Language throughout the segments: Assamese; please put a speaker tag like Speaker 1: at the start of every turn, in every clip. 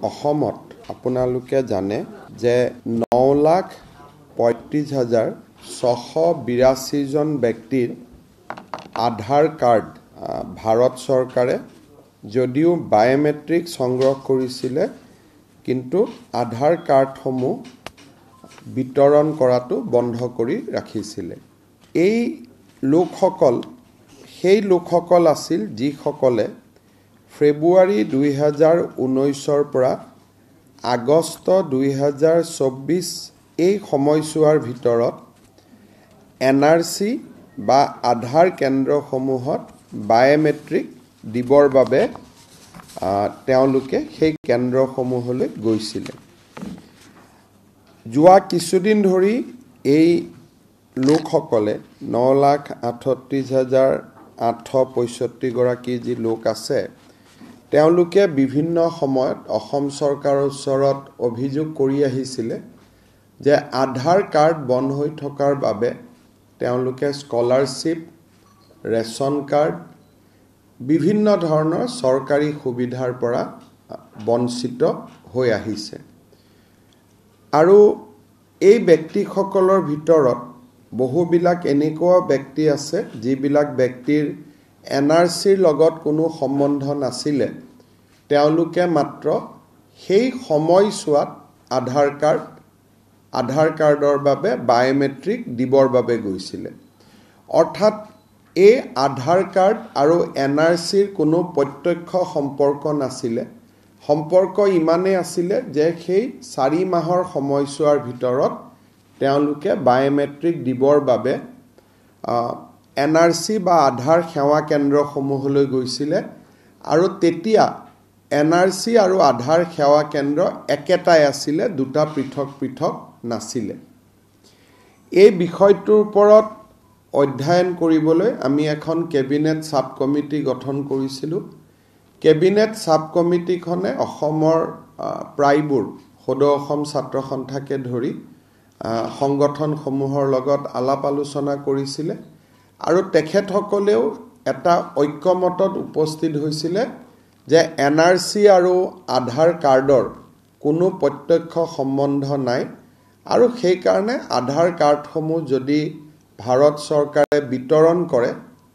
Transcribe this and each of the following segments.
Speaker 1: অসমত আপোনালোকে জানে যে 9,35,682 জন ব্যক্তিৰ আধাৰ কাৰ্ড ভাৰত চৰকাৰে যদিও বায়োমেট্ৰিক সংগ্ৰহ কৰিছিলে কিন্তু আধাৰ কাৰ্ডসমূহ বিতৰণ কৰাটো বন্ধ কৰি ৰাখিছিলে। এই লোকসকল সেই লোকসকল আছিল যিসকলে ফেব্ৰুৱাৰী 2019 পৰা আগষ্ট 2024 এই সময়ছোৱাৰ ভিতৰত NRC বা আধাৰ কেন্দ্ৰসমূহত বায়োমেট্ৰিক দিবৰ বাবে তেওঁলোকে সেই কেন্দ্ৰসমূহলৈ গৈছিলে। যোৱা কিছুদিন ধৰি এই লোকসকলে 9,38,865 গৰাকী যি লোক আছে তেওঁলোকে বিভিন্ন সময়ত অসম চৰকাৰৰ ওচৰত অভিযোগ কৰি আহিছিলে যে আধাৰ কাৰ্ড বন্ধ হৈ থকাৰ বাবে তেওঁলোকে স্কলাৰশ্বিপ, ৰেচন কাৰ্ড, বিভিন্ন ধৰণৰ চৰকাৰী সুবিধাৰ পৰা বঞ্চিত হৈ আহিছে। আৰু এই ব্যক্তিসকলৰ ভিতৰত বহুবিলাক এনেকুৱা ব্যক্তি আছে যিবিলাক ব্যক্তিৰ NRCৰ লগত কোনো সম্বন্ধ নাছিলে, তেওঁলোকে মাত্ৰ সেই সময়ছোৱাত আধাৰ কাৰ্ডৰ বাবে বায়োমেট্ৰিক দিবৰ বাবে গৈছিলে। অৰ্থাৎ এই আধাৰ কাৰ্ড আৰু NRCৰ কোনো প্ৰত্যক্ষ সম্পৰ্ক নাছিলে। সম্পৰ্ক ইমানেই আছিলে যে সেই 4 মাহৰ সময়ছোৱাৰ ভিতৰত তেওঁলোকে বায়োমেট্ৰিক দিবৰ বাবে NRC বা আধাৰ সেৱা কেন্দ্ৰসমূহলৈ গৈছিলে আৰু তেতিয়া NRC আৰু আধাৰ সেৱা কেন্দ্ৰ একেটাই আছিলে, দুটা পৃথক পৃথক নাছিলে। এই বিষয়টোৰ ওপৰত অধ্যয়ন কৰিবলৈ আমি এখন কেবিনেট সাব কমিটি গঠন কৰিছিলোঁ। কেবিনেট সাব কমিটিখনে অসমৰ প্ৰায়বোৰ সদৌ অসম ছাত্ৰ সন্থাকে ধৰি সংগঠনসমূহৰ লগত আলাপ আলোচনা কৰিছিলে আৰু তেখেতসকলেও এটা ঐক্যমতত উপস্থিত হৈছিলে যে NRC আৰু আধাৰ কাৰ্ডৰ কোনো প্ৰত্যক্ষ সম্বন্ধ নাই আৰু সেইকাৰণে আধাৰ কাৰ্ডসমূহ যদি ভাৰত চৰকাৰে বিতৰণ কৰে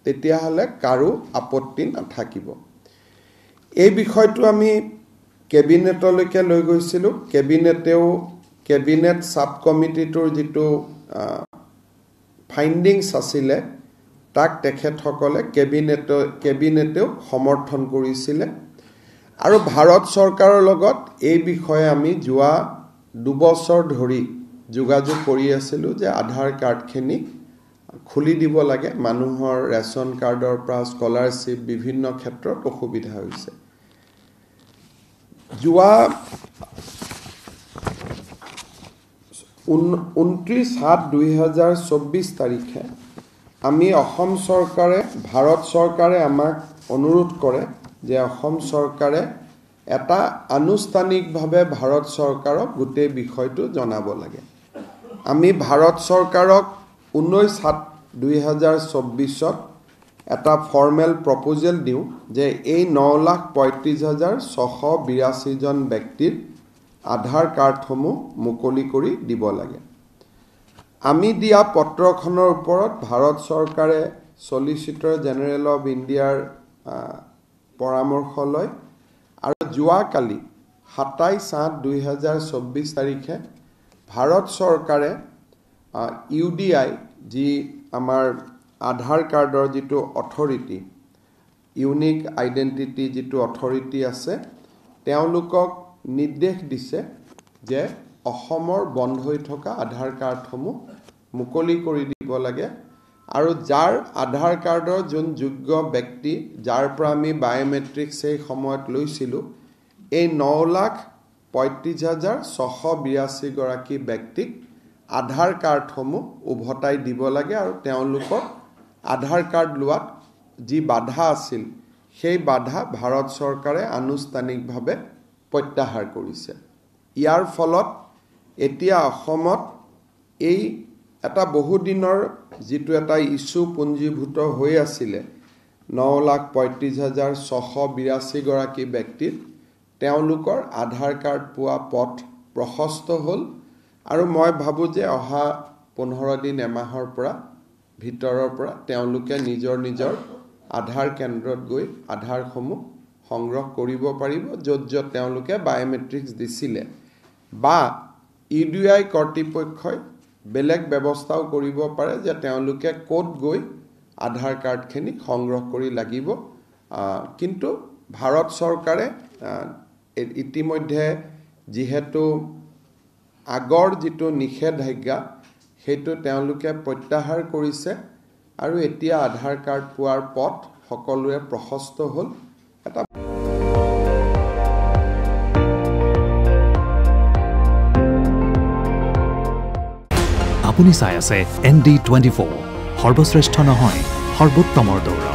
Speaker 1: তেতিয়াহ'লে কাৰো আপত্তি নাথাকিব। এই বিষয়টো আমি কেবিনেটলৈকে লৈ গৈছিলোঁ। কেবিনেট সাব কমিটিটোৰ যিটো ফাইণ্ডিংছ আছিলে তাক তেখেতসকলে কেবিনেটেও সমৰ্থন কৰিছিলে আৰু ভাৰত চৰকাৰৰ লগত এই বিষয়ে আমি যোৱা 2 বছৰ ধৰি যোগাযোগ কৰি আছিলোঁ যে আধাৰ কাৰ্ডখিনি খুলি দিব লাগে। মানুহৰ ৰেচন কাৰ্ডৰ পৰা স্কলাৰশ্বিপ বিভিন্ন ক্ষেত্ৰত অসুবিধা হৈছে। যোৱা 29/7/2024 তাৰিখে আমি ভাৰত চৰকাৰে আমাক অনুৰোধ কৰে যে অসম চৰকাৰে এটা আনুষ্ঠানিকভাৱে ভাৰত চৰকাৰক গোটেই বিষয়টো জনাব লাগে। আমি ভাৰত চৰকাৰক 19/7/2024 এটা ফৰ্মেল প্ৰপ'জেল দিওঁ যে এই 9,35,682 জন ব্যক্তিৰ আধাৰ কাৰ্ডসমূহ মুকলি কৰি দিব লাগে। আমি দিয়া পত্ৰখনৰ ওপৰত ভাৰত চৰকাৰে চলিচিটৰ জেনেৰেল অৱ ইণ্ডিয়াৰ পৰামৰ্শ লয় আৰু যোৱাকালি 27/8/2024 তাৰিখে ভাৰত চৰকাৰে UDI যি আমাৰ আধাৰ কাৰ্ডৰ যিটো অথৰিটি, ইউনিক আইডেণ্টিটি যিটো অথৰিটি আছে, তেওঁলোকক নিৰ্দেশ দিছে যে অসমৰ বন্ধ হৈ থকা আধাৰ কাৰ্ডসমূহ মুকলি কৰি দিব লাগে আৰু যাৰ আধাৰ কাৰ্ডৰ যোন যোগ্য ব্যক্তি যাৰ পৰা আমি বায়োমেট্ৰিক সেই সময়ত লৈছিলোঁ, এই 9,35,682 গৰাকী ব্যক্তিক আধাৰ কাৰ্ডসমূহ উভতাই দিব লাগে আৰু তেওঁলোকক আধাৰ কাৰ্ড লোৱাত যি বাধা আছিল সেই বাধা ভাৰত চৰকাৰে আনুষ্ঠানিকভাৱে প্ৰত্যাহাৰ কৰিছে। ইয়াৰ ফলত এতিয়া অসমত এই এটা বহুদিনৰ যিটো এটা ইস্যু পুঞ্জীভূত হৈ আছিলে 9,35,682 গৰাকী ব্যক্তিৰ, তেওঁলোকৰ আধাৰ কাৰ্ড পোৱা পথ প্ৰশস্ত হ'ল আৰু মই ভাবোঁ যে অহা 15 দিন এমাহৰ পৰা ভিতৰৰ পৰা তেওঁলোকে নিজৰ নিজৰ আধাৰ কেন্দ্ৰত গৈ আধাৰসমূহ সংগ্ৰহ কৰিব পাৰিব য'ত তেওঁলোকে বায়োমেট্ৰিক্স দিছিলে বা ইউডিআই কৰ্তৃপক্ষই বেলেগ ব্যৱস্থাও কৰিব পাৰে যে তেওঁলোকে ক'ত গৈ আধাৰ কাৰ্ডখিনি সংগ্ৰহ কৰি লাগিব কিন্তু ভাৰত চৰকাৰে ইতিমধ্যে যিহেতু আগৰ যিটো নিষেধাজ্ঞা সেইটো তেওঁলোকে প্ৰত্যাহাৰ কৰিছে আৰু এতিয়া আধাৰ কাৰ্ড পোৱাৰ পথ সকলোৱে প্ৰশস্ত হ'ল এটা
Speaker 2: আপুনি চাই আছে ND24 সৰ্বশ্ৰেষ্ঠ নহয় সৰ্বোত্তমৰ দৌৰ